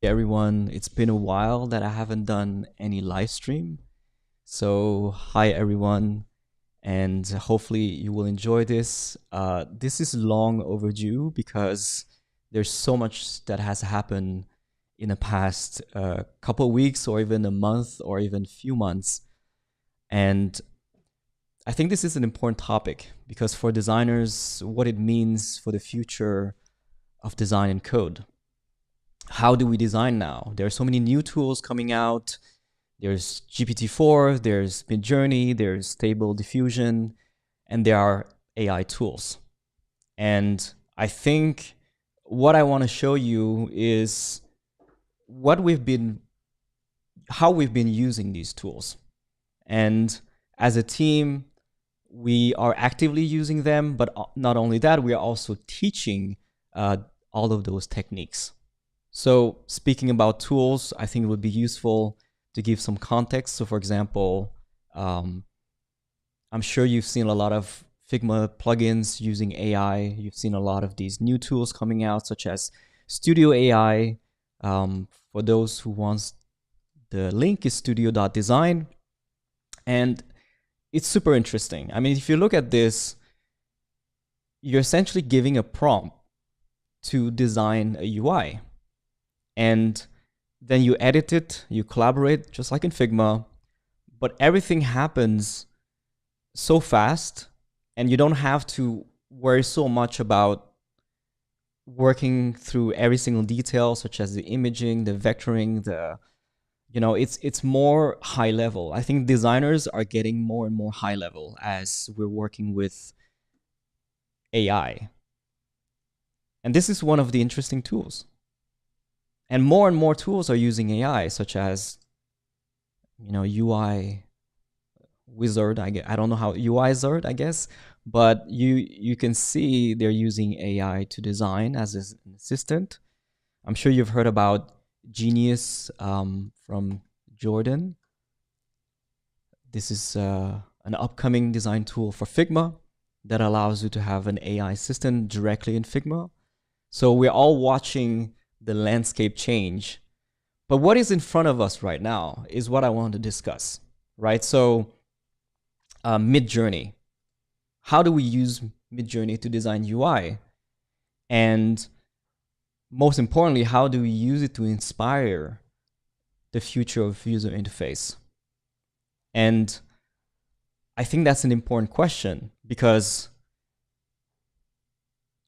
Everyone, it's been a while that I haven't done any live stream. So, hi everyone, and hopefully you will enjoy this. This is long overdue because there's so much that has happened in the past couple weeks, or even a month, or even few months. And I think this is an important topic because for designers, what it means for the future of design and code. How do we design now? There are so many new tools coming out. There's GPT-4, there's Midjourney, there's Stable Diffusion, and there are AI tools. And I think what I want to show you is what we've been, how we've been using these tools. And as a team, we are actively using them, but not only that, we are also teaching all of those techniques. So speaking about tools, I think it would be useful to give some context. So for example, I'm sure you've seen a lot of Figma plugins using AI. You've seen a lot of these new tools coming out, such as Studio AI. For those who want, the link is studio.design. And it's super interesting. I mean, if you look at this, you're essentially giving a prompt to design a UI. And then you edit it, you collaborate, just like in Figma, but everything happens so fast, and you don't have to worry so much about working through every single detail, such as the imaging, the vectoring, it's more high level. I think designers are getting more and more high level as we're working with AI. And this is one of the interesting tools. And more tools are using AI, such as, UI wizard. I don't know how UI wizard, I guess, but you can see they're using AI to design as an assistant. I'm sure you've heard about Genius from Jordan. This is an upcoming design tool for Figma that allows you to have an AI assistant directly in Figma. So we're all watching the landscape change. But what is in front of us right now is what I want to discuss, right? So Midjourney. How do we use Midjourney to design UI? And most importantly, how do we use it to inspire the future of user interface? And I think that's an important question because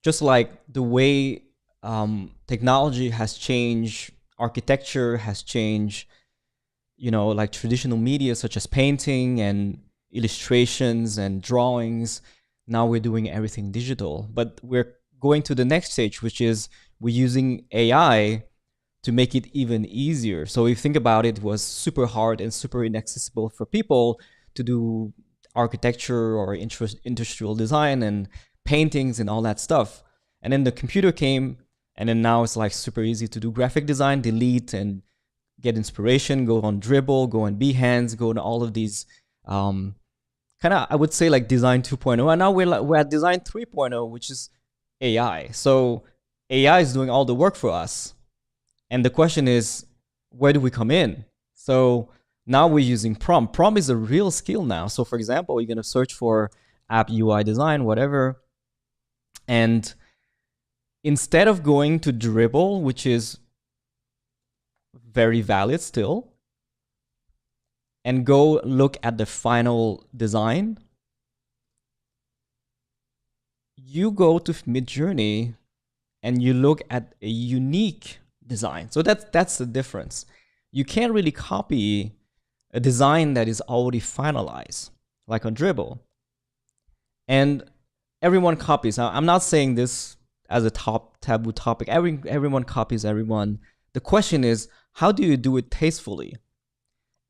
just like the way technology has changed, architecture has changed, like traditional media such as painting and illustrations and drawings. Now we're doing everything digital, but we're going to the next stage, which is we're using AI to make it even easier. So if you think about it, it was super hard and super inaccessible for people to do architecture or industrial design and paintings and all that stuff. And then the computer came, and then now it's like super easy to do graphic design, delete and get inspiration, go on Dribble, go on Behance, go on all of these kind of, I would say, like design 2.0. And now we're at design 3.0, which is AI. So AI is doing all the work for us. And the question is, where do we come in? So now we're using prompt. Prompt is a real skill now. So for example, you're going to search for app UI design, whatever. And instead of going to Dribble, which is very valid still, and go look at the final design, you go to Midjourney and you look at a unique design. So that's the difference. You can't really copy a design that is already finalized, like on Dribble. And everyone copies. Now, I'm not saying this as a top taboo topic. Everyone copies everyone. The question is, how do you do it tastefully?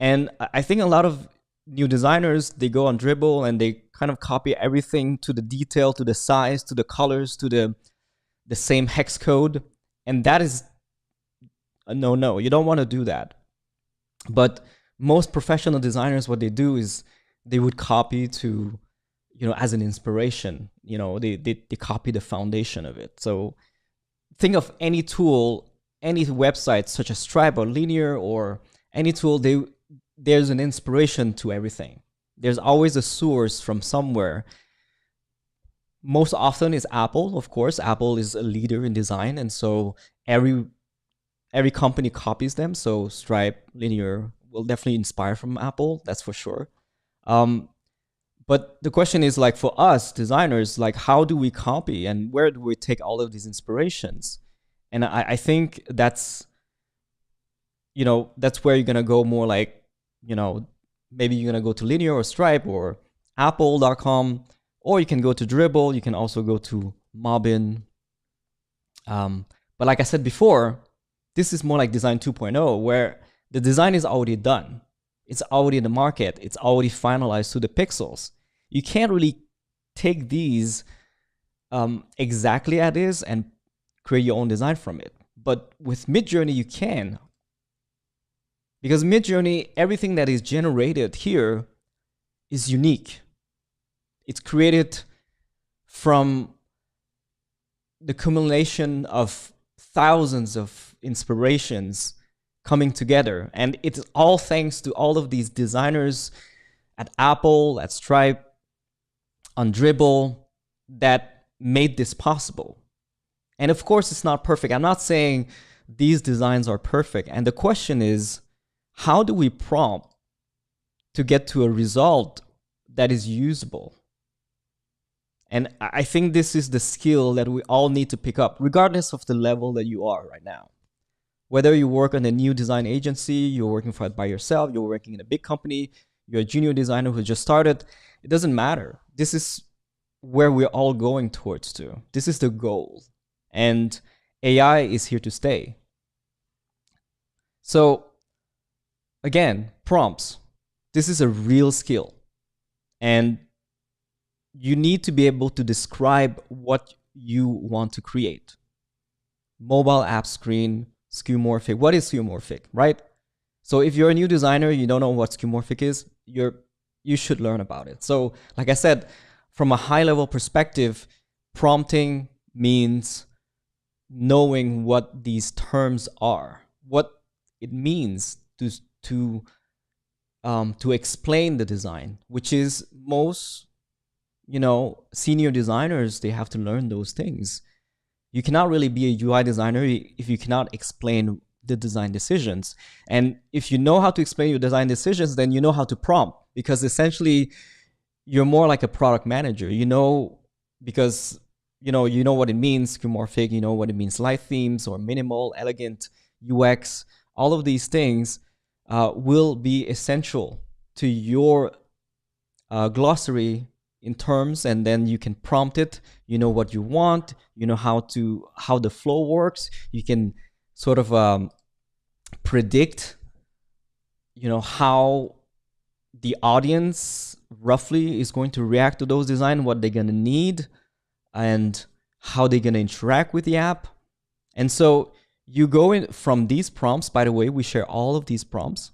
And I think a lot of new designers, they go on Dribble and they kind of copy everything to the detail, to the size, to the colors, to the same hex code. And that is a no. You don't want to do that. But most professional designers, what they do is they would copy to, as an inspiration. They copy the foundation of it. So think of any tool any website such as Stripe or Linear or any tool, there's an inspiration to everything. There's always a source from somewhere. Most often is Apple, of course. Apple is a leader in design, and so every company copies them. So Stripe, Linear will definitely inspire from Apple, that's for sure. But the question is, like, for us designers, like, how do we copy and where do we take all of these inspirations? And I think that's, that's where you're gonna go more like, maybe you're gonna go to Linear or Stripe or Apple.com, or you can go to Dribble. You can also go to Mobbin. But like I said before, this is more like Design 2.0, where the design is already done. It's already in the market. It's already finalized to the pixels. You can't really take these exactly as is and create your own design from it. But with Midjourney, you can. Because Midjourney, everything that is generated here is unique. It's created from the accumulation of thousands of inspirations coming together. And it's all thanks to all of these designers at Apple, at Stripe, on Dribble, that made this possible. And of course, it's not perfect. I'm not saying these designs are perfect. And the question is, how do we prompt to get to a result that is usable? And I think this is the skill that we all need to pick up, regardless of the level that you are right now. Whether you work on a new design agency, you're working for it by yourself, you're working in a big company, you're a junior designer who just started, it doesn't matter. This is where we're all going towards to. This is the goal. And AI is here to stay. So again, prompts. This is a real skill. And you need to be able to describe what you want to create. Mobile app screen, skeuomorphic. What is skeuomorphic, right? So if you're a new designer, you don't know what skeuomorphic is, you should learn about it. So like I said, from a high level perspective, prompting means knowing what these terms are, what it means to explain the design, which is most, senior designers, they have to learn those things. You cannot really be a UI designer if you cannot explain the design decisions. And if you know how to explain your design decisions, then you know how to prompt, because essentially you're more like a product manager, because you know what it means, skeuomorphic, you know what it means, light themes or minimal, elegant, UX, all of these things will be essential to your glossary in terms, and then you can prompt it. You know what you want, you know how the flow works. You can sort of predict, how the audience roughly is going to react to those designs, what they're going to need, and how they're going to interact with the app. And so you go in from these prompts. By the way, we share all of these prompts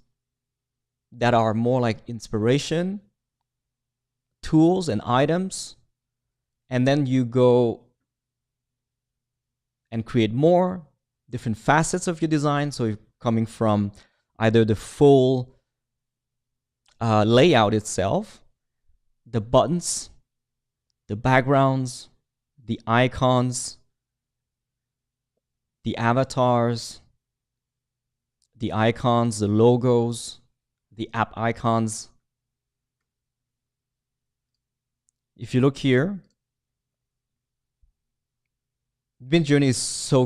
that are more like inspiration, tools and items, and then you go and create more different facets of your design. So you're coming from either the full layout itself, the buttons, the backgrounds, the icons, the avatars, the icons, the logos, the app icons. If you look here, Midjourney is so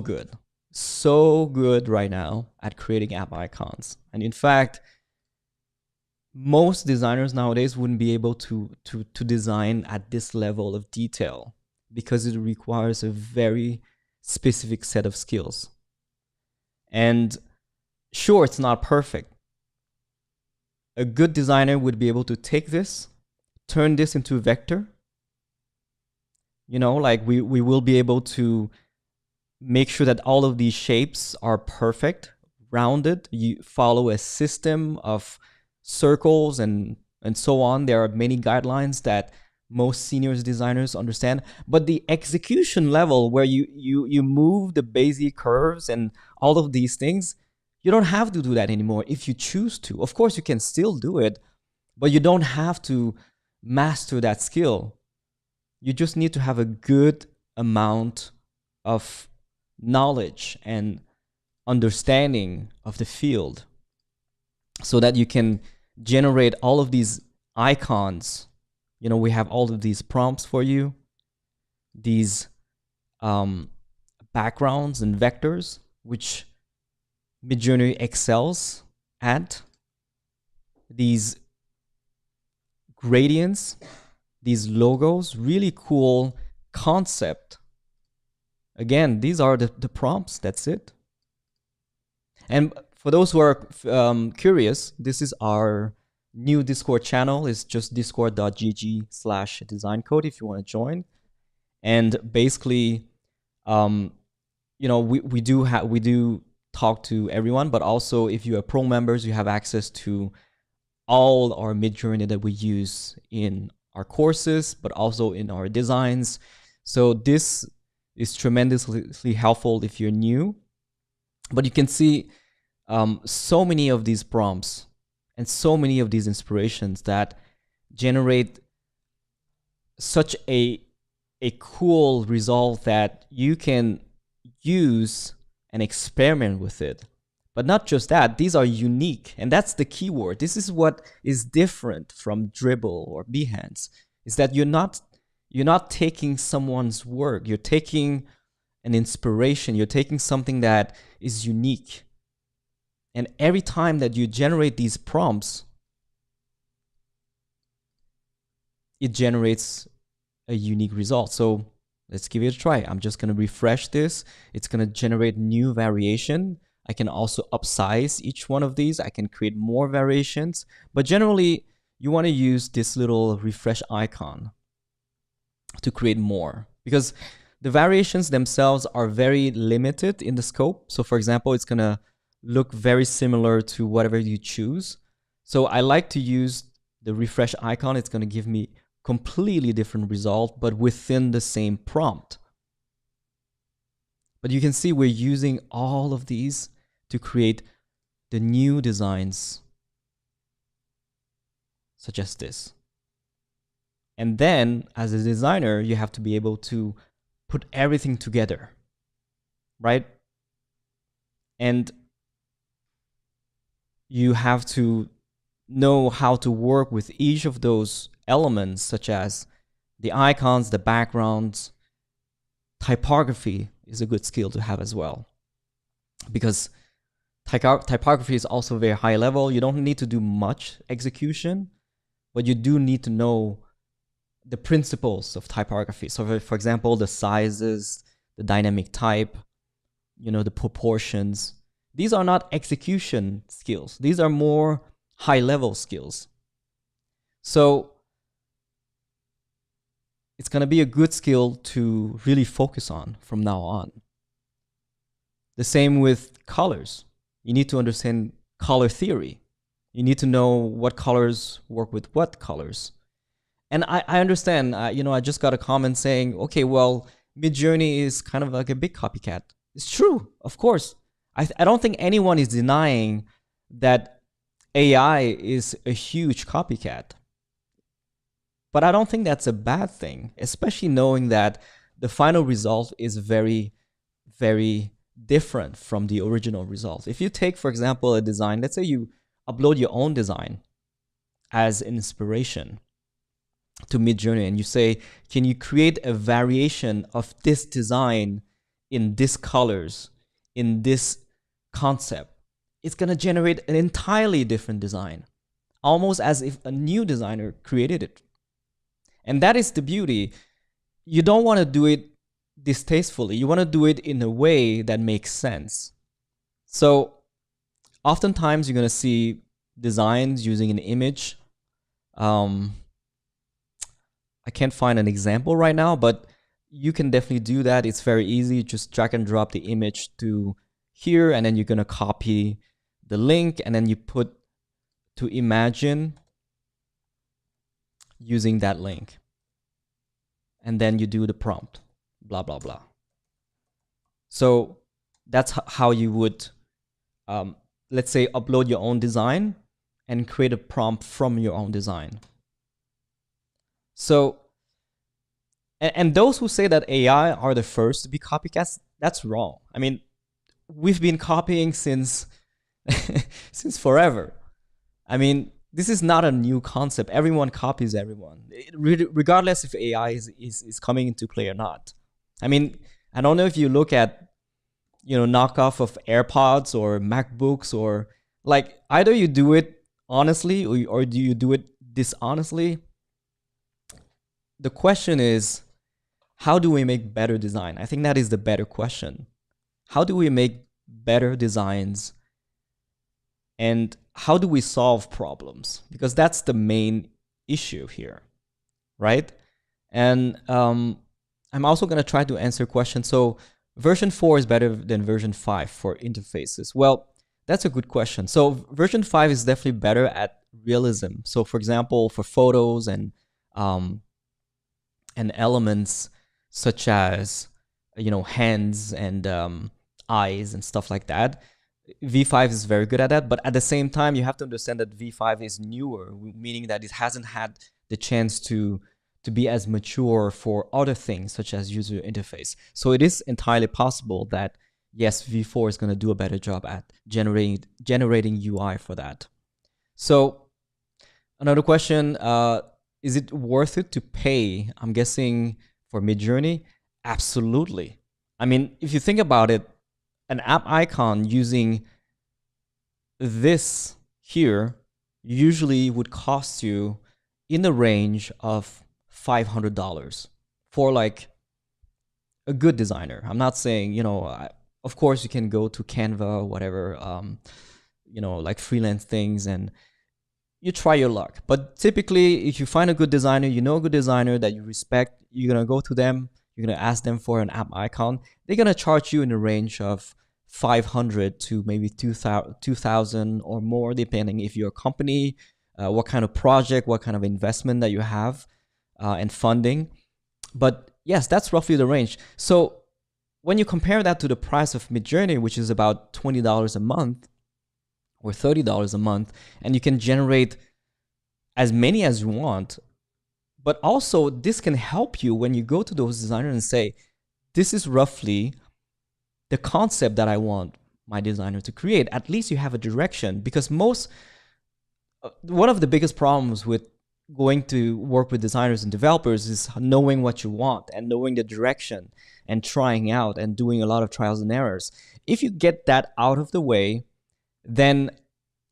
good right now at creating app icons. And in fact, most designers nowadays wouldn't be able to design at this level of detail, because it requires a very specific set of skills. And sure, it's not perfect. A good designer would be able to take this, turn this into a vector. Like we will be able to make sure that all of these shapes are perfect, rounded. You follow a system of circles and so on. There are many guidelines that most senior designers understand. But the execution level, where you move the basic curves and all of these things, you don't have to do that anymore if you choose to. Of course, you can still do it, but you don't have to master that skill. You just need to have a good amount of knowledge and understanding of the field so that you can generate all of these icons. You know, we have all of these prompts for you, these backgrounds and vectors, which Midjourney excels at, these gradients, these logos, really cool concept. Again, these are the prompts, that's it. And for those who are curious, this is our new Discord channel. It's just discord.gg/designcode if you want to join. And basically, you know, we do talk to everyone, but also if you are pro members, you have access to all our Midjourney that we use in our courses, but also in our designs. So this is tremendously helpful if you're new. But you can see so many of these prompts and so many of these inspirations that generate such a cool result that you can use and experiment with it. But not just that, these are unique, and that's the key word. This is what is different from Dribble or Behance, is that you're not taking someone's work, you're taking an inspiration, you're taking something that is unique. And every time that you generate these prompts, it generates a unique result. So let's give it a try. I'm just going to refresh this. It's going to generate new variation. I can also upsize each one of these. I can create more variations. But generally, you want to use this little refresh icon to create more, because the variations themselves are very limited in the scope. So for example, it's going to look very similar to whatever you choose. So I like to use the refresh icon. It's going to give me completely different result, but within the same prompt. But you can see we're using all of these to create the new designs, such as this. And then as a designer, you have to be able to put everything together, right? And you have to know how to work with each of those elements, such as the icons, the backgrounds. Typography is a good skill to have as well, because typography is also very high level. You don't need to do much execution, but you do need to know the principles of typography. So for example, the sizes, the dynamic type, you know, the proportions. These are not execution skills. These are more high-level skills. So it's going to be a good skill to really focus on from now on. The same with colors. You need to understand color theory. You need to know what colors work with what colors. And I understand, you know, I just got a comment saying, okay, well, Midjourney is kind of like a big copycat. It's true, of course. I don't think anyone is denying that AI is a huge copycat. But I don't think that's a bad thing, especially knowing that the final result is very, very different from the original result. If you take, for example, a design, let's say you upload your own design as inspiration to Midjourney, and you say, can you create a variation of this design in this colors, in this concept? It's going to generate an entirely different design, almost as if a new designer created it. And that is the beauty. You don't want to do it distastefully. You want to do it in a way that makes sense. So oftentimes you're going to see designs using an image. I can't find an example right now, but you can definitely do that. It's very easy. Just drag and drop the image to here, and then you're going to copy the link, and then you put to imagine using that link. and then you do the prompt, blah, blah, blah. So that's how you would, let's say, upload your own design and create a prompt from your own design. So, and those who say that AI are the first to be copycats, that's wrong. I mean, we've been copying since since forever. I mean, this is not a new concept. Everyone copies everyone, regardless if AI is coming into play or not. I mean, I don't know if you look at, knockoff of AirPods or MacBooks, or like either you do it honestly or do you do it dishonestly. The question is, how do we make better design? I think that is the better question. How do we make better designs? And how do we solve problems? Because that's the main issue here, right? And I'm also going to try to answer questions. So version 4 is better than version 5 for interfaces. Well, that's a good question. So version 5 is definitely better at realism. So for example, for photos and elements such as, hands and eyes and stuff like that, V5 is very good at that. But at the same time, you have to understand that V5 is newer, meaning that it hasn't had the chance to be as mature for other things such as user interface. So it is entirely possible that yes, V4 is going to do a better job at generating UI for that. So another question, is it worth it to pay? I'm guessing for Midjourney, absolutely. I mean, if you think about it, an app icon using this here usually would cost you in the range of $500 for like a good designer. I'm not saying, of course you can go to Canva, whatever, like freelance things, and you try your luck. But typically, if you find a good designer, a good designer that you respect, you're going to go to them, you're going to ask them for an app icon. They're going to charge you in the range of 500 to maybe 2,000 or more, depending if you're a company, what kind of project, what kind of investment that you have, and funding. But yes, that's roughly the range. So when you compare that to the price of Midjourney, which is about $20 a month or $30 a month, and you can generate as many as you want, but also this can help you when you go to those designers and say, this is roughly the concept that I want my designer to create. At least you have a direction, because one of the biggest problems with going to work with designers and developers is knowing what you want and knowing the direction and trying out and doing a lot of trials and errors. If you get that out of the way, then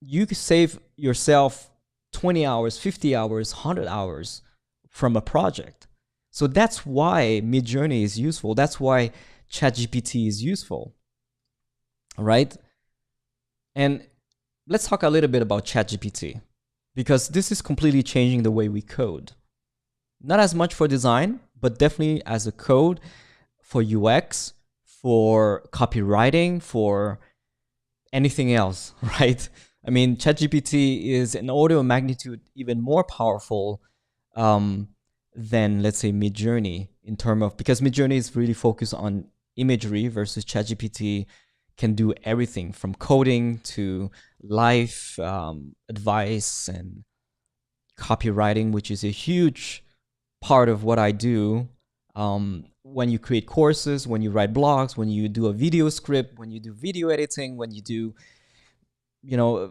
you can save yourself 20 hours, 50 hours, 100 hours from a project. So that's why Midjourney is useful. That's why ChatGPT is useful, right? And let's talk a little bit about ChatGPT, because this is completely changing the way we code. Not as much for design, but definitely as a code for UX, for copywriting, for anything else, right? I mean, ChatGPT is an order of magnitude even more powerful than, let's say, Midjourney in terms of, because Midjourney is really focused on imagery versus ChatGPT can do everything from coding to life advice and copywriting, which is a huge part of what I do. When you create courses, when you write blogs, when you do a video script, when you do video editing, when you do,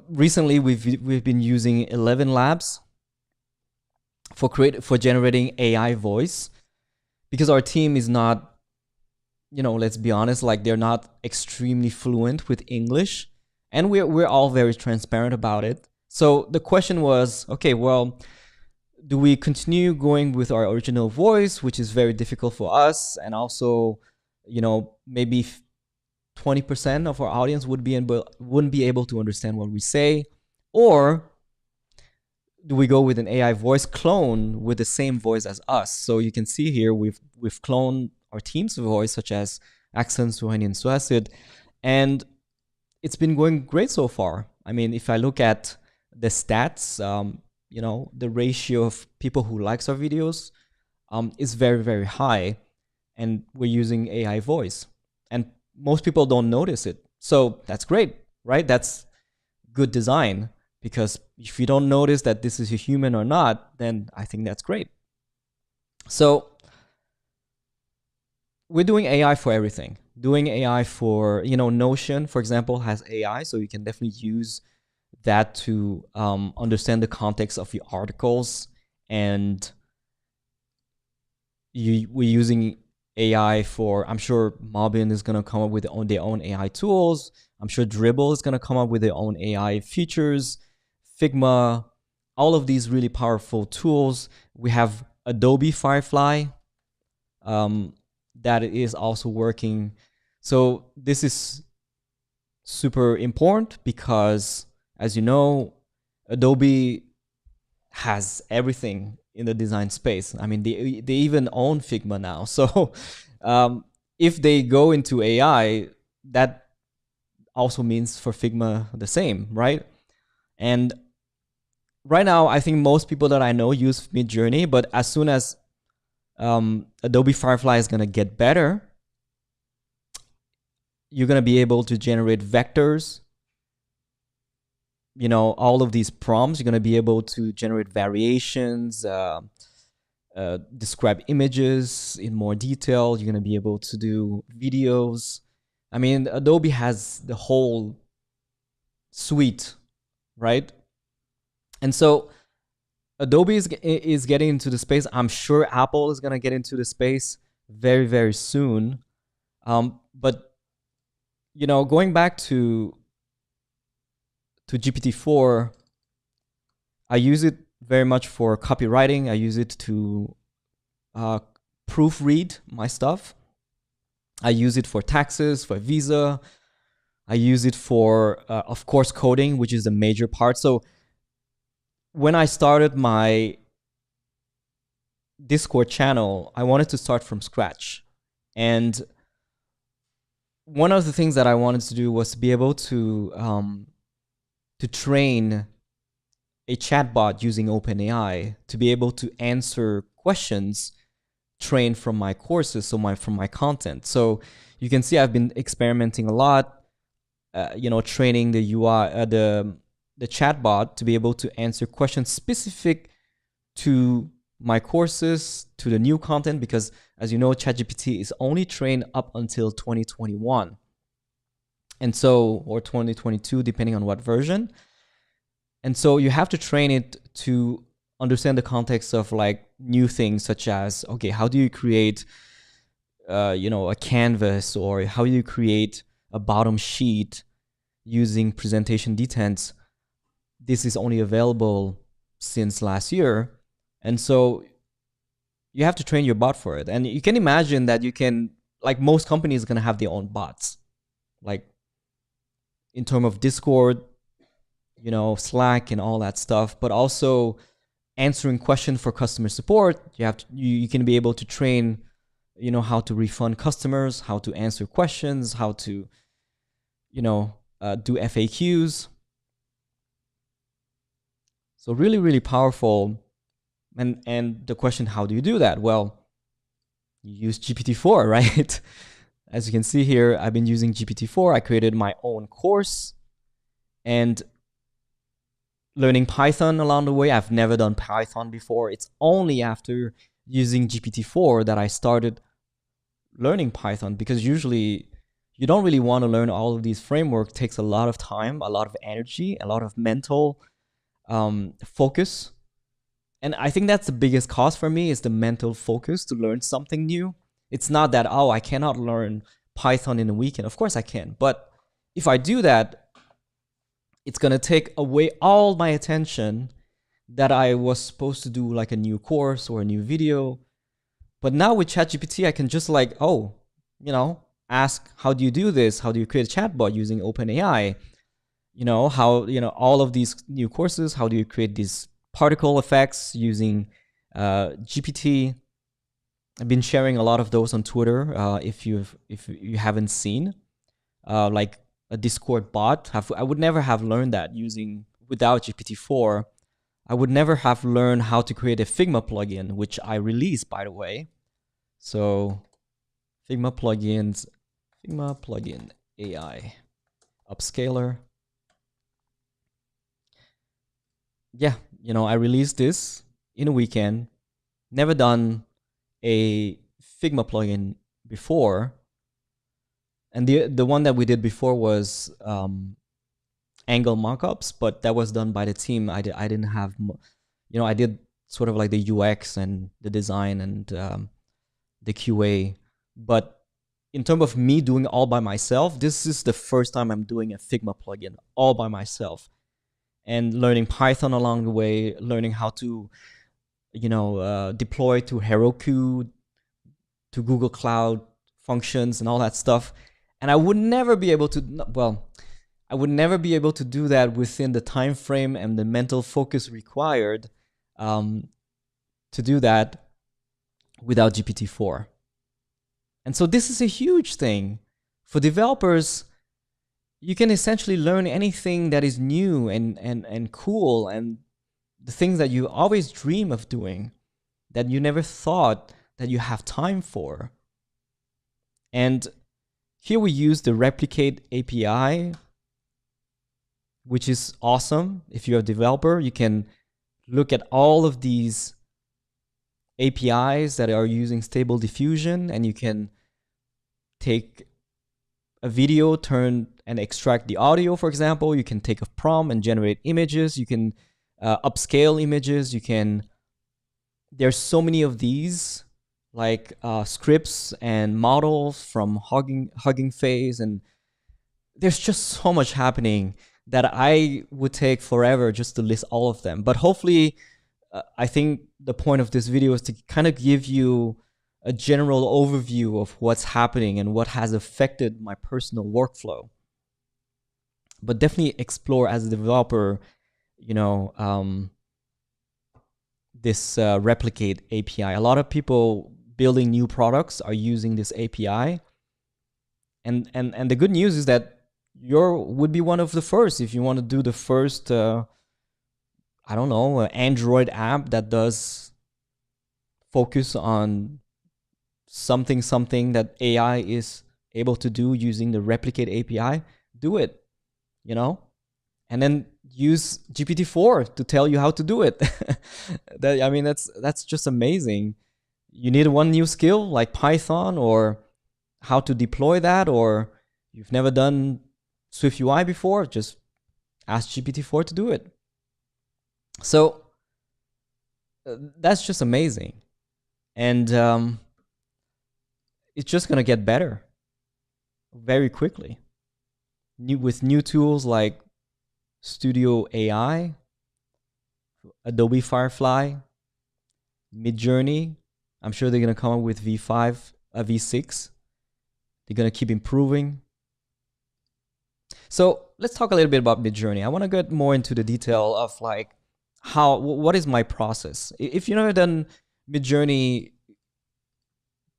recently we've been using 11 Labs for generating AI voice, because our team is not, let's be honest, like they're not extremely fluent with English, and we're all very transparent about it. So the question was, okay, well, do we continue going with our original voice, which is very difficult for us, and also, maybe 20% of our audience wouldn't be able to understand what we say, or do we go with an AI voice clone with the same voice as us? So you can see here we've cloned our team's voice, such as Accent, Suhani, and Suasid, and it's been going great so far. I mean, if I look at the stats, the ratio of people who likes our videos is very, very high, and we're using AI voice, and most people don't notice it. So that's great, right? That's good design, because if you don't notice that this is a human or not, then I think that's great. So we're doing AI for everything. Doing AI for, Notion, for example, has AI, so you can definitely use that to understand the context of your articles. And we're using AI for, I'm sure Mobbin is going to come up with their own AI tools. I'm sure Dribble is going to come up with their own AI features, Figma, all of these really powerful tools. We have Adobe Firefly that is also working. So this is super important because, as you know, Adobe has everything in the design space. I mean, they even own Figma now. So if they go into AI, that also means for Figma the same, right? And right now, I think most people that I know use Midjourney, but as soon as Adobe Firefly is going to get better, you're going to be able to generate vectors, all of these prompts. You're going to be able to generate variations, describe images in more detail. You're going to be able to do videos. I mean, Adobe has the whole suite, right? And so Adobe is getting into the space. I'm sure Apple is going to get into the space very, very soon. But going back to GPT-4, I use it very much for copywriting. I use it to proofread my stuff. I use it for taxes, for visa. I use it for, of course, coding, which is the major part. So when I started my Discord channel, I wanted to start from scratch. And one of the things that I wanted to do was to be able to train a chatbot using OpenAI to be able to answer questions trained from my courses, from my content. So you can see I've been experimenting a lot, training the UI, the chatbot to be able to answer questions specific to my courses, to the new content, because as you know, ChatGPT is only trained up until 2021. And so, or 2022, depending on what version. And so you have to train it to understand the context of like new things, such as, okay, how do you create, a canvas, or how do you create a bottom sheet using presentation detents? This is only available since last year. And so you have to train your bot for it. And you can imagine that you can, like most companies are going to have their own bots, like in terms of Discord, Slack and all that stuff, but also answering questions for customer support. You can be able to train, how to refund customers, how to answer questions, how to, do FAQs. So really, really powerful. And the question, how do you do that? Well, you use GPT-4, right? As you can see here, I've been using GPT-4. I created my own course and learning Python along the way. I've never done Python before. It's only after using GPT-4 that I started learning Python, because usually you don't really want to learn all of these frameworks. It takes a lot of time, a lot of energy, a lot of mental focus. And I think that's the biggest cost for me, is the mental focus to learn something new. It's not that, oh, I cannot learn Python in a weekend. Of course I can. But if I do that, it's going to take away all my attention that I was supposed to do, like a new course or a new video. But now with ChatGPT, I can just ask, how do you do this? How do you create a chatbot using OpenAI? How, all of these new courses, how do you create these particle effects using GPT? I've been sharing a lot of those on Twitter. If you haven't seen, like a Discord bot, I would never have learned that without GPT-4. I would never have learned how to create a Figma plugin, which I released, by the way. So Figma plugins, Figma plugin AI upscaler. Yeah, you know, I released this in a weekend. Never done a Figma plugin before. And the one that we did before was angle mockups, but that was done by the team. I didn't have, you know, I did sort of like the UX and the design and the QA. But in terms of me doing all by myself, this is the first time I'm doing a Figma plugin all by myself, and learning Python along the way, learning how to, you know, deploy to Heroku, to Google Cloud functions and all that stuff. And I would never be able to, well, I would never be able to do that within the time frame and the mental focus required to do that without GPT-4. And so this is a huge thing. For developers, you can essentially learn anything that is new and cool, and the things that you always dream of doing that you never thought that you have time for. And here we use the Replicate API, which is awesome. If you're a developer, you can look at all of these APIs that are using Stable Diffusion, and you can take a video, turn and extract the audio, for example. You can take a prompt and generate images. You can upscale images. You can, there's so many of these, like scripts and models from Hugging Face, and there's just so much happening that I would take forever just to list all of them. But hopefully, I think the point of this video is to kind of give you a general overview of what's happening and what has affected my personal workflow. But definitely explore as a developer, you know, this Replicate API. A lot of people building new products are using this API. And the good news is that would be one of the first. If you want to do the first, I don't know, Android app that does focus on something that AI is able to do using the Replicate API, do it, you know, and then use GPT-4 to tell you how to do it. I mean, that's just amazing. You need one new skill like Python, or how to deploy that, or you've never done Swift UI before, just ask GPT-4 to do it. So that's just amazing. And it's just going to get better very quickly. With new tools like Studio AI, Adobe Firefly, Midjourney. I'm sure they're going to come up with V5, V6. They're going to keep improving. So let's talk a little bit about Midjourney. I want to get more into the detail of like what is my process. If you've never done Midjourney,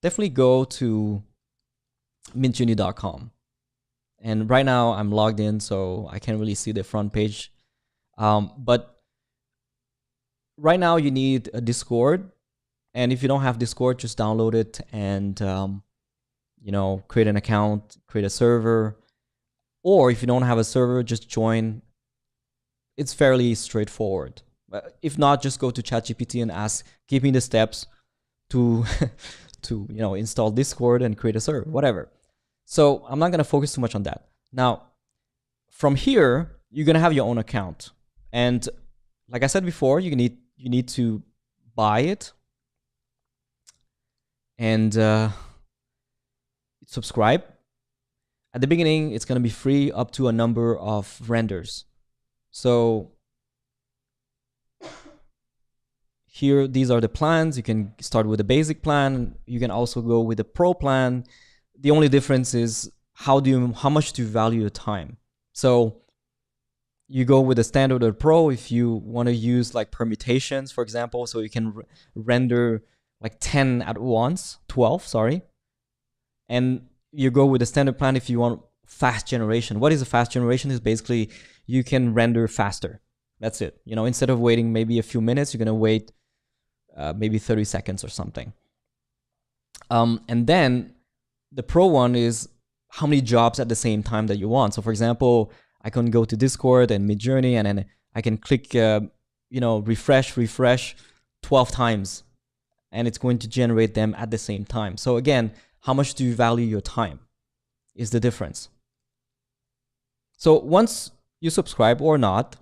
definitely go to midjourney.com. And right now I'm logged in, so I can't really see the front page. But right now you need a Discord. And if you don't have Discord, just download it and, you know, create an account, create a server. Or if you don't have a server, just join. It's fairly straightforward. If not, just go to ChatGPT and ask, give me the steps to, to, you know, install Discord and create a server, whatever. So I'm not going to focus too much on that. Now, from here, you're going to have your own account. And like I said before, you need to buy it and subscribe. At the beginning, it's going to be free up to a number of renders. So here, these are the plans. You can start with a basic plan. You can also go with a pro plan. The only difference is how much do you value your time? So you go with a standard or pro if you want to use like permutations, for example, so you can render like 10 at once, 12, sorry. And you go with a standard plan if you want fast generation. What is a fast generation? Is basically you can render faster. That's it. You know, instead of waiting maybe a few minutes, you're going to wait maybe 30 seconds or something. And then the pro one is how many jobs at the same time that you want. So for example, I can go to Discord and Midjourney, and then I can click, refresh 12 times, and it's going to generate them at the same time. So again, how much do you value your time is the difference. So once you subscribe or not,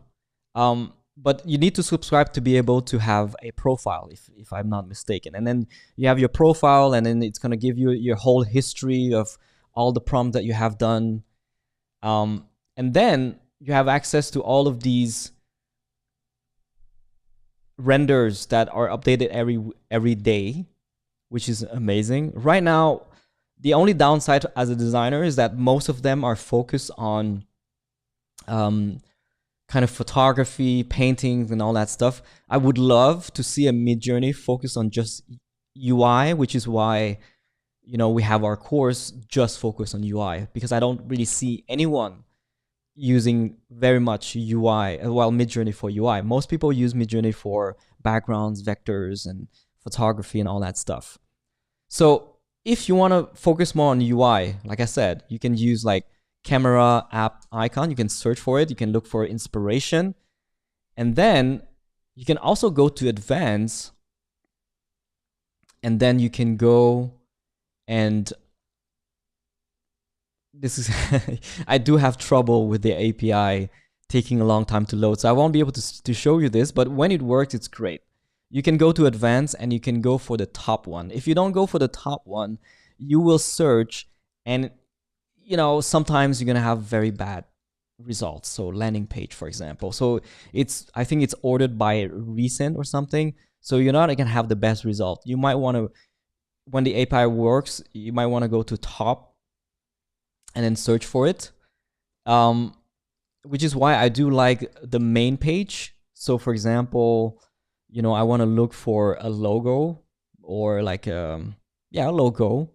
but you need to subscribe to be able to have a profile, if I'm not mistaken. And then you have your profile, and then it's going to give you your whole history of all the prompts that you have done. And then you have access to all of these renders that are updated every day, which is amazing. Right now, the only downside as a designer is that most of them are focused on kind of photography, paintings, and all that stuff. I would love to see a Midjourney focus on just UI, which is why, you know, we have our course just focused on UI, because I don't really see anyone using very much UI, well, Midjourney for UI. Most people use Midjourney for backgrounds, vectors, and photography and all that stuff. So if you want to focus more on UI, like I said, you can use like camera app icon. You can search for it. You can look for inspiration. And then you can also go to advanced, and then you can go and this is I do have trouble with the API taking a long time to load, so I won't be able to show you this, but when it works, it's great. You can go to advanced and you can go for the top one. If you don't go for the top one, you will search, and you know, sometimes you're gonna have very bad results. So landing page, for example. So I think it's ordered by recent or something. So you're not gonna have the best result. You might want to, when the API works, you might want to go to top and then search for it. Which is why I do like the main page. So for example, you know, I want to look for a logo, or like a logo,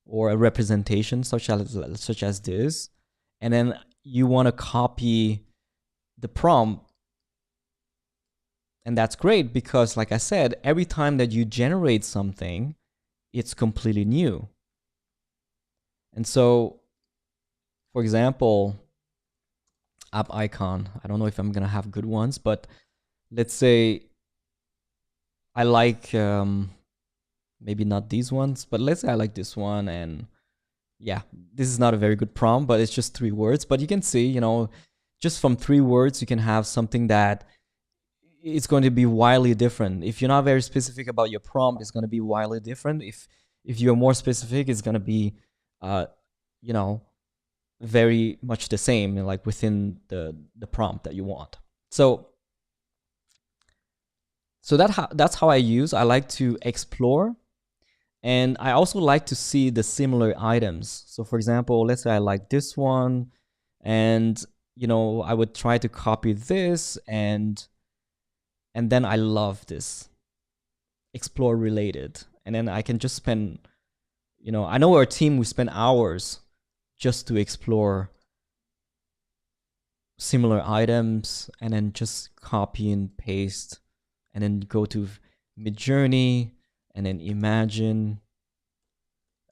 or a representation such as this, and then you want to copy the prompt. And that's great, because like I said, every time that you generate something, it's completely new. And so, for example, app icon, I don't know if I'm gonna have good ones, but let's say I like maybe not these ones, but let's say I like this one. And yeah, this is not a very good prompt, but it's just 3 words. But you can see, you know, just from 3 words, you can have something that it's going to be wildly different. If you're not very specific about your prompt, it's going to be wildly different. If you're more specific, it's going to be, you know, very much the same, like within the prompt that you want. So that's how I use. I like to explore, and I also like to see the similar items. So for example, let's say I like this one, and you know, I would try to copy this, and then I love this explore related, and then I can just spend, you know, I know our team, we spend hours just to explore similar items, and then just copy and paste, and then go to Midjourney, and then imagine,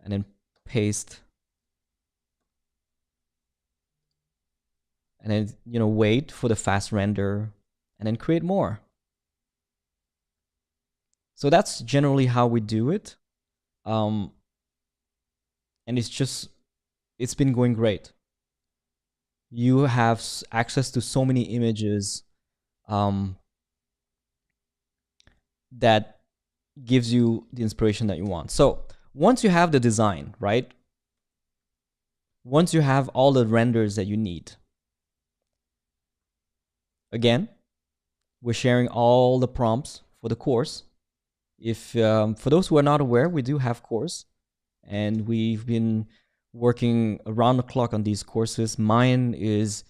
and then paste, and then, you know, wait for the fast render, and then create more. So that's generally how we do it. And it's been going great. You have access to so many images that gives you the inspiration that you want. So once you have the design, right? Once you have all the renders that you need, again, we're sharing all the prompts for the course. If for those who are not aware, we do have course, and we've been working around the clock on these courses. Mine is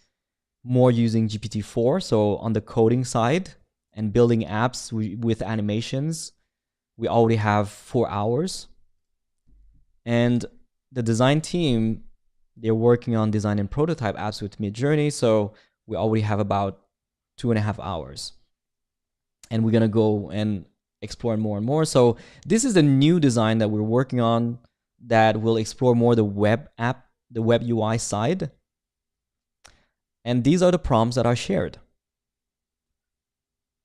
more using GPT-4, so on the coding side and building apps with animations, we already have 4 hours. And the design team, they're working on design and prototype apps with Midjourney, so we already have about 2.5 hours. And we're going to go and explore more and more. So this is the new design that we're working on that will explore more the web app, the web UI side. And these are the prompts that are shared.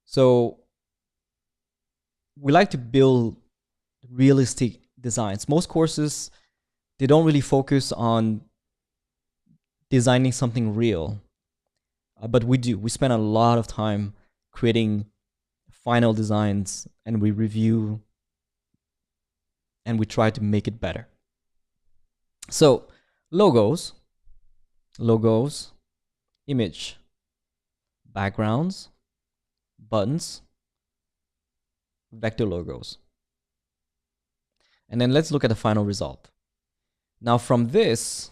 So we like to build realistic designs. Most courses, they don't really focus on designing something real. But we do. We spend a lot of time creating final designs, and we review and we try to make it better. So logos, image, backgrounds, buttons, vector logos. And then let's look at the final result. Now from this,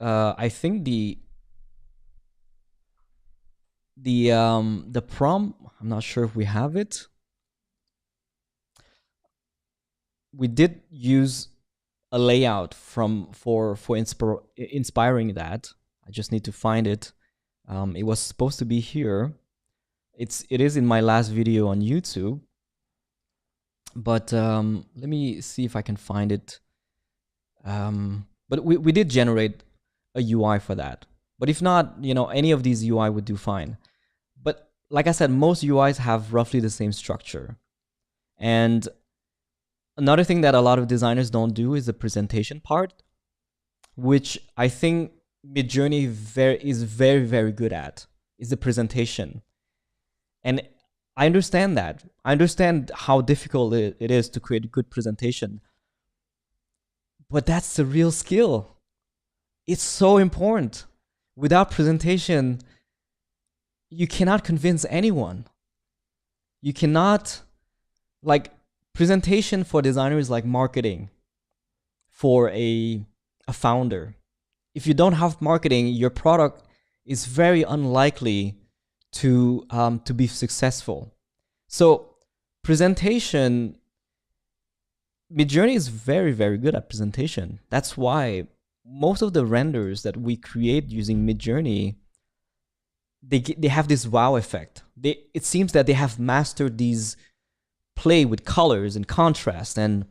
I think the prompt, I'm not sure if we have it. We did use a layout for inspiring that. I just need to find it. It was supposed to be here. It is in my last video on YouTube. But let me see if I can find it. But we did generate a UI for that. But if not, you know, any of these UI would do fine. But like I said, most UIs have roughly the same structure. And another thing that a lot of designers don't do is the presentation part, which I think Midjourney is very, very good at, is the presentation. And I understand that. I understand how difficult it is to create a good presentation. But that's the real skill. It's so important. Without presentation, you cannot convince anyone. You cannot, like, presentation for designers like marketing for a founder. If you don't have marketing, your product is very unlikely to be successful. So presentation, Midjourney is very, very good at presentation. That's why most of the renders that we create using Midjourney, they have this wow effect. It seems that they have mastered these play with colors and contrast and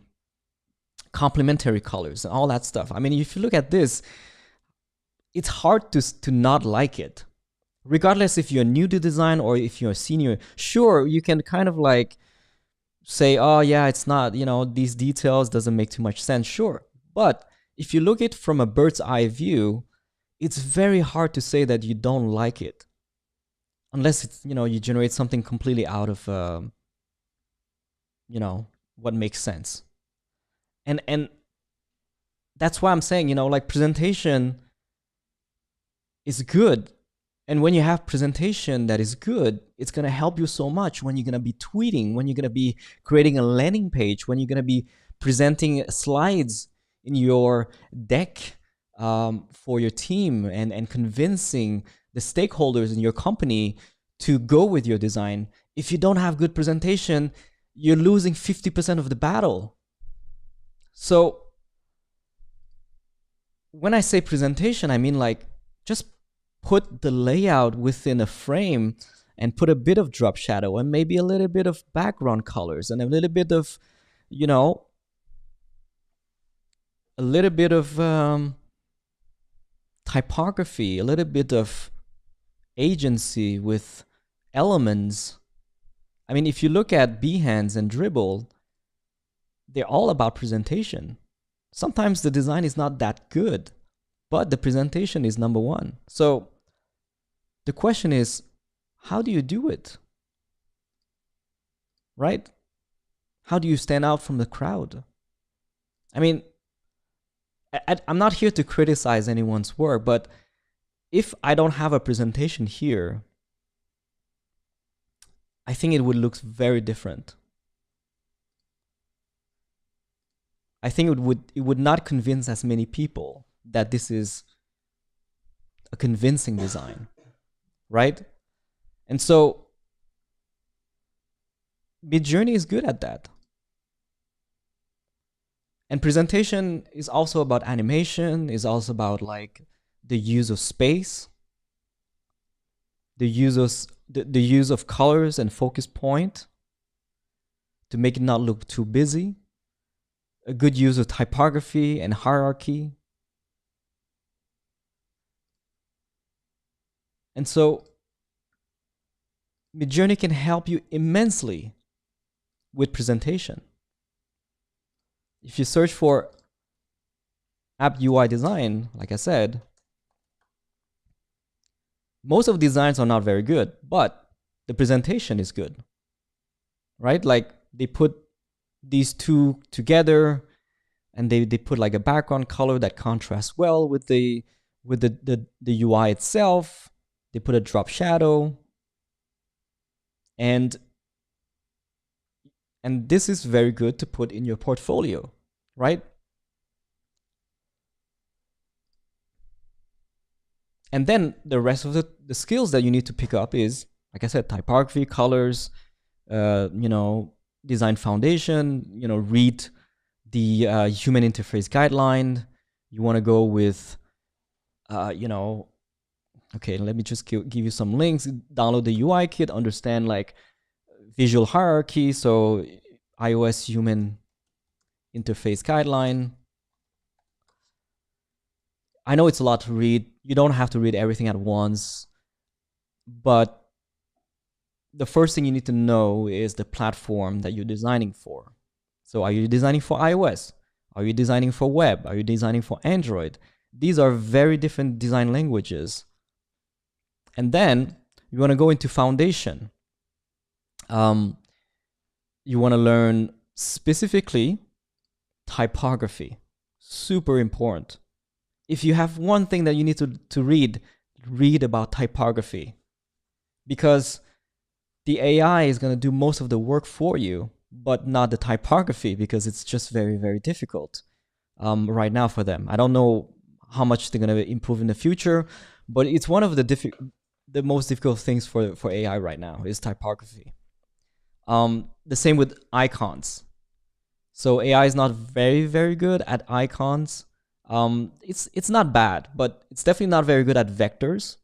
complementary colors and all that stuff. I mean, if you look at this, it's hard to not like it. Regardless if you're new to design or if you're a senior, sure, you can kind of like say, oh yeah, it's not, you know, these details doesn't make too much sense, sure. But if you look at it from a bird's eye view, it's very hard to say that you don't like it. Unless it's, you know, you generate something completely out of, you know, what makes sense. And that's why I'm saying, you know, like presentation is good. And when you have presentation that is good, it's going to help you so much when you're going to be tweeting, when you're going to be creating a landing page, when you're going to be presenting slides in your deck for your team and convincing the stakeholders in your company to go with your design. If you don't have good presentation, you're losing 50% of the battle. So when I say presentation, I mean like just put the layout within a frame and put a bit of drop shadow and maybe a little bit of background colors and a little bit of, you know, a little bit of typography, a little bit of agency with elements. I mean, if you look at Behance and Dribble, they're all about presentation. Sometimes the design is not that good, but the presentation is number one. So the question is, how do you do it? Right? How do you stand out from the crowd? I mean, I'm not here to criticize anyone's work, but if I don't have a presentation here, I think it would look very different. I think it would not convince as many people that this is a convincing design, right? And so Midjourney is good at that. And presentation is also about animation, is also about like the use of space. the use of colors and focus point to make it not look too busy, a good use of typography and hierarchy. And so Midjourney can help you immensely with presentation. If you search for app UI design, like I said, most of the designs are not very good, but the presentation is good, right? Like they put these two together and they put like a background color that contrasts well with the UI itself. They put a drop shadow, and this is very good to put in your portfolio, right? And then the rest of the skills that you need to pick up is, like I said, typography, colors, design foundation, read the human interface guideline. You want to go with, okay, let me just give you some links. Download the UI kit, understand like visual hierarchy. So iOS human interface guideline. I know it's a lot to read. You don't have to read everything at once, but the first thing you need to know is the platform that you're designing for. So are you designing for iOS? Are you designing for web? Are you designing for Android? These are very different design languages. And then you want to go into foundation. You want to learn specifically typography. Super important. If you have one thing that you need to read about typography, because the AI is going to do most of the work for you, but not the typography, because it's just very, very difficult right now for them. I don't know how much they're going to improve in the future, but it's one of the most difficult things for AI right now is typography. The same with icons. So AI is not very, very good at icons. It's not bad, but it's definitely not very good at vectors.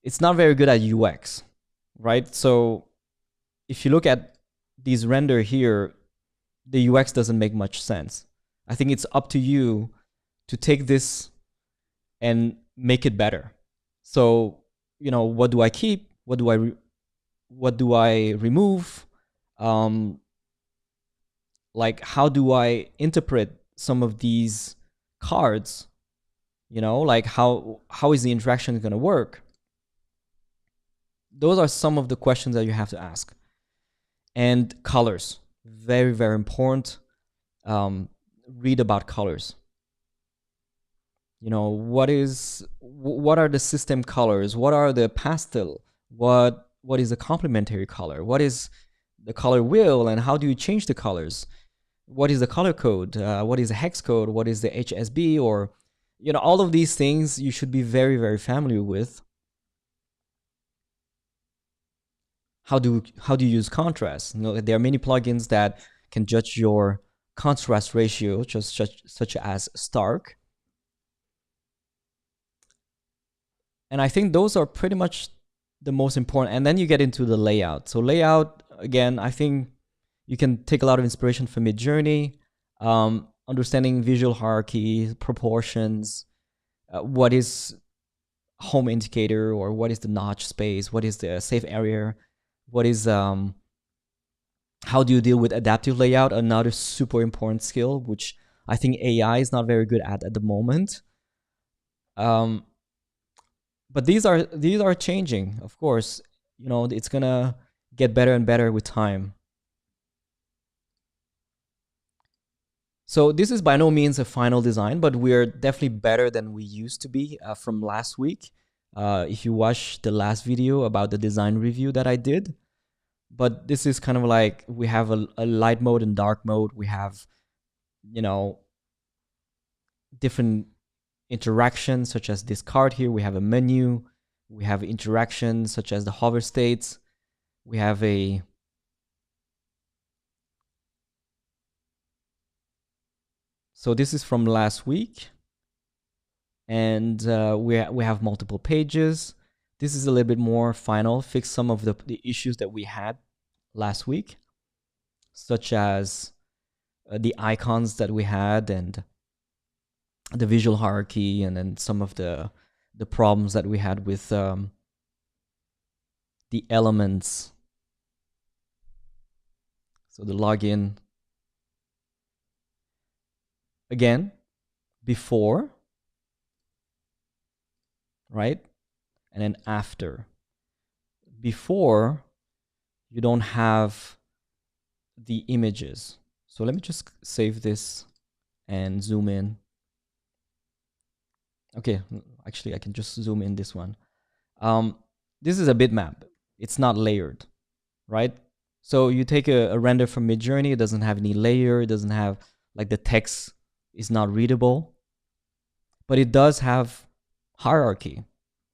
It's not very good at UX, right? So if you look at these render here, the UX doesn't make much sense. I think it's up to you to take this and make it better. So, what do I keep? What do I remove? Like, how do I interpret some of these cards? Like how is the interaction going to work? Those are some of the questions that you have to ask. And colors, very, very important. Read about colors. What are the system colors? What are the pastel? What is the complementary color? What is the color wheel, and how do you change the colors? What is the color code? What is the hex code? What is the HSB? Or all of these things you should be very, very familiar with. How do you use contrast? There are many plugins that can judge your contrast ratio, such as Stark. And I think those are pretty much the most important. And then you get into the layout. So layout, again, I think you can take a lot of inspiration from Midjourney, understanding visual hierarchy, proportions, what is home indicator, or what is the notch space, what is the safe area, what is how do you deal with adaptive layout, another super important skill, which I think AI is not very good at the moment. But these are changing, of course. It's gonna get better and better with time. So this is by no means a final design, but we're definitely better than we used to be from last week. If you watch the last video about the design review that I did. But this is kind of like, we have a light mode and dark mode. We have, different interactions, such as this card here. We have a menu. We have interactions such as the hover states. We have so this is from last week. And we have multiple pages. This is a little bit more final, fix some of the issues that we had last week, such as the icons that we had and the visual hierarchy, and then some of the problems that we had with the elements. So the login, again, before, right? And then after. Before, you don't have the images. So let me just save this and zoom in. Okay, actually I can just zoom in this one. This is a bitmap. It's not layered, right? So you take a render from Midjourney, it doesn't have any layer, it doesn't have, like, the text is not readable, but it does have hierarchy,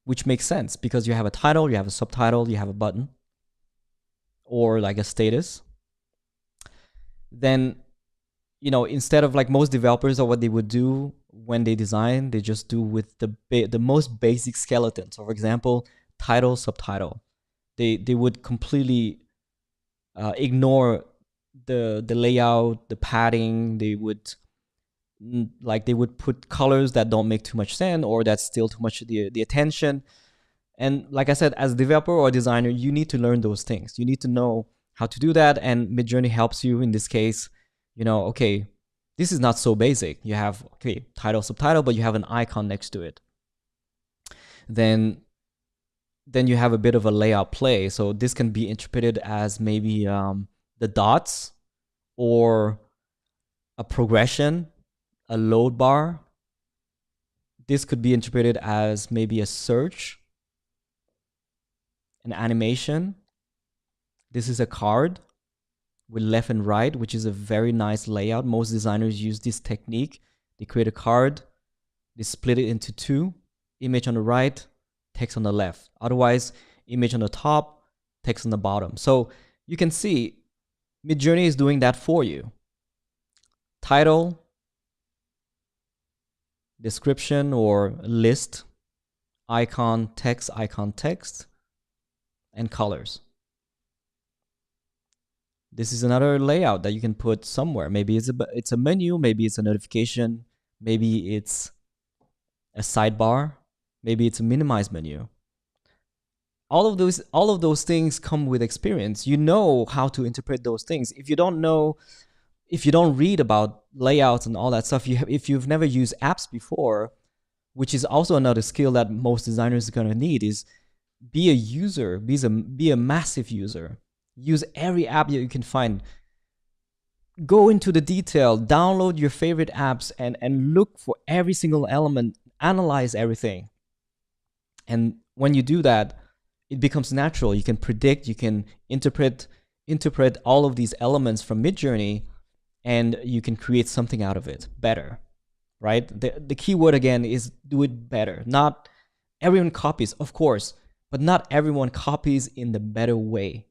which makes sense because you have a title, you have a subtitle, you have a button, or like a status. Then, you know, instead of like most developers, or what they would do when they design, they just do with the most basic skeleton. So for example, title, subtitle. They would completely ignore the layout, the padding. They would put colors that don't make too much sense, or that steal too much of the attention. And like I said, as a developer or designer, you need to learn those things. You need to know how to do that, and Midjourney helps you in this case. You know, okay, this is not so basic. You have, okay, title, subtitle, but you have an icon next to it. Then you have a bit of a layout play. So this can be interpreted as maybe the dots, or a progression, a load bar. This could be interpreted as maybe a search, an animation. This is a card with left and right, which is a very nice layout. Most designers use this technique. They create a card, they split it into two, image on the right, text on the left. Otherwise, image on the top, text on the bottom. So you can see Midjourney is doing that for you. Title, description or list, icon, text, and colors. This is another layout that you can put somewhere. Maybe it's a menu, maybe it's a notification, maybe it's a sidebar, maybe it's a minimize menu. All of those things come with experience. You know how to interpret those things. If you don't read about layouts and all that stuff, if you've never used apps before, which is also another skill that most designers are gonna need, is be a user, be a massive user. Use every app that you can find. Go into the detail, download your favorite apps, and look for every single element, analyze everything. And when you do that, it becomes natural. You can predict, you can interpret all of these elements from Midjourney, and you can create something out of it better, right? The key word again is do it better. Not everyone copies, of course, but not everyone copies in the better way.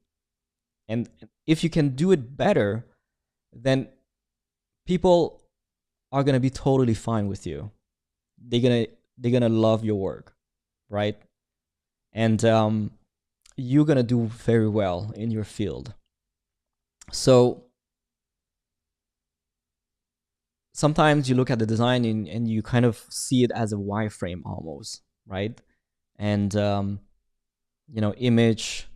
And if you can do it better, then people are gonna be totally fine with you. They're gonna love your work, right? And you're gonna do very well in your field. So sometimes you look at the design and you kind of see it as a wireframe almost, right? And you know, image,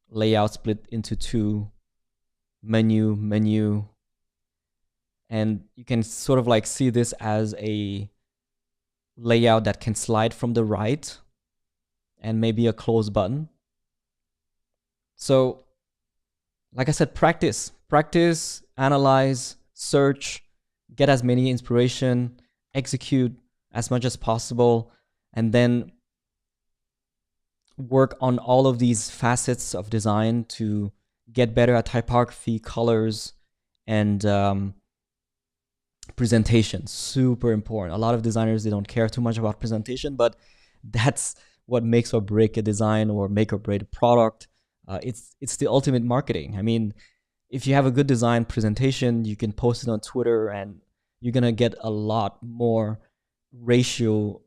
layout split into two, menu, and you can sort of like see this as a layout that can slide from the right, and maybe a close button. So like I said, practice, analyze, search, get as many inspiration, execute as much as possible, and then work on all of these facets of design to get better at typography, colors, and presentation. Super important. A lot of designers, they don't care too much about presentation, but that's what makes or break a design, or make or break a product. It's the ultimate marketing. I mean, if you have a good design presentation, you can post it on Twitter, and you're gonna get a lot more ratio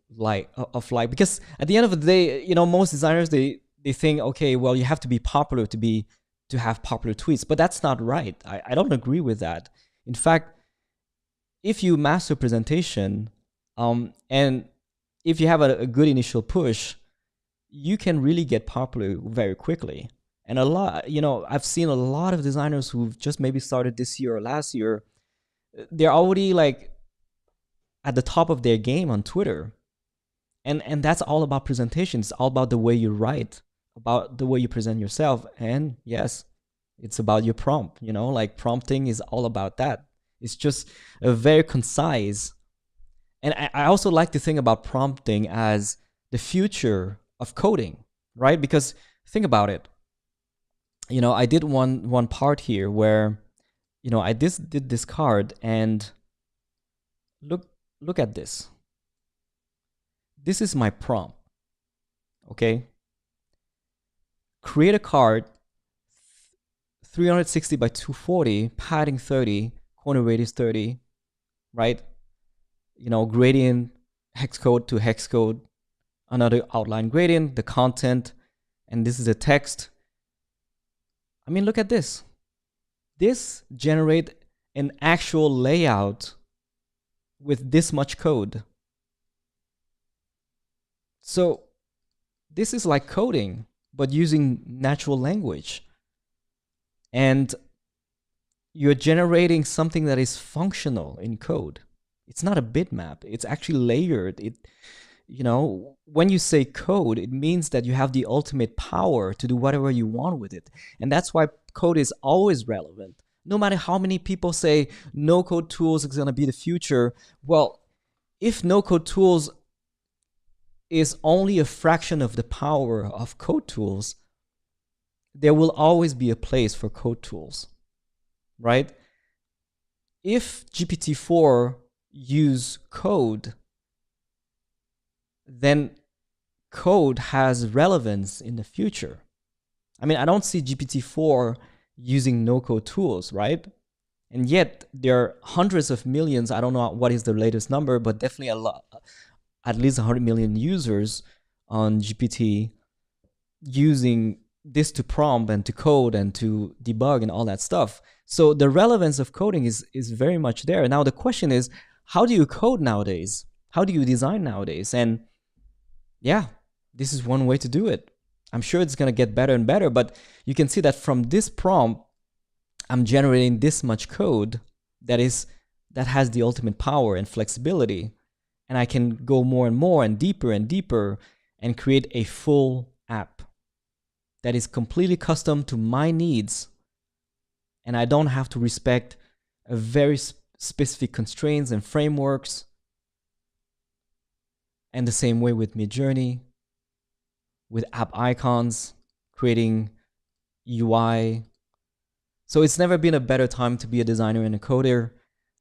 of like, because at the end of the day, you know, most designers, they think, okay, well, you have to be popular to have popular tweets, but that's not right. I don't agree with that. In fact, if you master presentation, and if you have a good initial push, you can really get popular very quickly. And a lot, you know, I've seen a lot of designers who've just maybe started this year or last year, they're already like at the top of their game on Twitter. And that's all about presentation. It's all about the way you write, about the way you present yourself. And yes, it's about your prompt, you know, like prompting is all about that. It's just a very concise. And I also like to think about prompting as the future of coding, right? Because think about it. You know, I did one part here where, you know, I did this card, and look at this. This is my prompt. Okay. Create a card 360 by 240, padding 30, corner radius 30, right? You know, gradient, hex code to hex code, another outline gradient, the content, and this is the text. I mean, look at this. This generate an actual layout with this much code. So this is like coding, but using natural language. And you're generating something that is functional in code. It's not a bitmap. It's actually layered. You know, when you say code, it means that you have the ultimate power to do whatever you want with it. And that's why code is always relevant. No matter how many people say no code tools is going to be the future, well, if no code tools is only a fraction of the power of code tools, there will always be a place for code tools, right? If GPT-4 use code, then code has relevance in the future. I mean, I don't see GPT-4 using no-code tools, right? And yet there are hundreds of millions, I don't know what is the latest number, but definitely a lot, at least 100 million users on GPT using this to prompt and to code and to debug and all that stuff. So the relevance of coding is very much there. Now the question is, how do you code nowadays? How do you design nowadays? And yeah, this is one way to do it. I'm sure it's going to get better and better, but you can see that from this prompt, I'm generating this much code that has the ultimate power and flexibility. And I can go more and more and deeper and create a full app that is completely custom to my needs. And I don't have to respect a very specific constraints and frameworks. And the same way with Midjourney, with app icons, creating UI. So it's never been a better time to be a designer and a coder.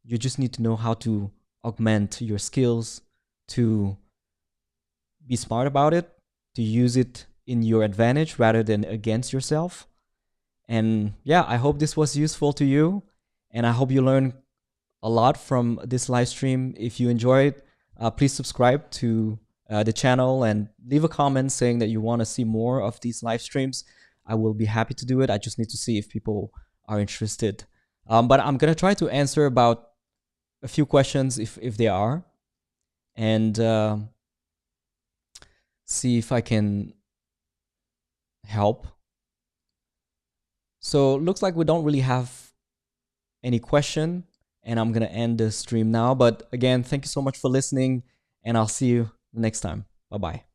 You just need to know how to augment your skills, to be smart about it, to use it in your advantage rather than against yourself. And yeah, I hope this was useful to you, and I hope you learned a lot from this live stream. If you enjoyed, please subscribe to the channel and leave a comment saying that you want to see more of these live streams. I will be happy to do it. I just need to see if people are interested. But I'm gonna try to answer about a few questions if they are, and see if I can help. So looks like we don't really have any question, and I'm gonna end the stream now. But again, thank you so much for listening, and I'll see you next time. Bye-bye.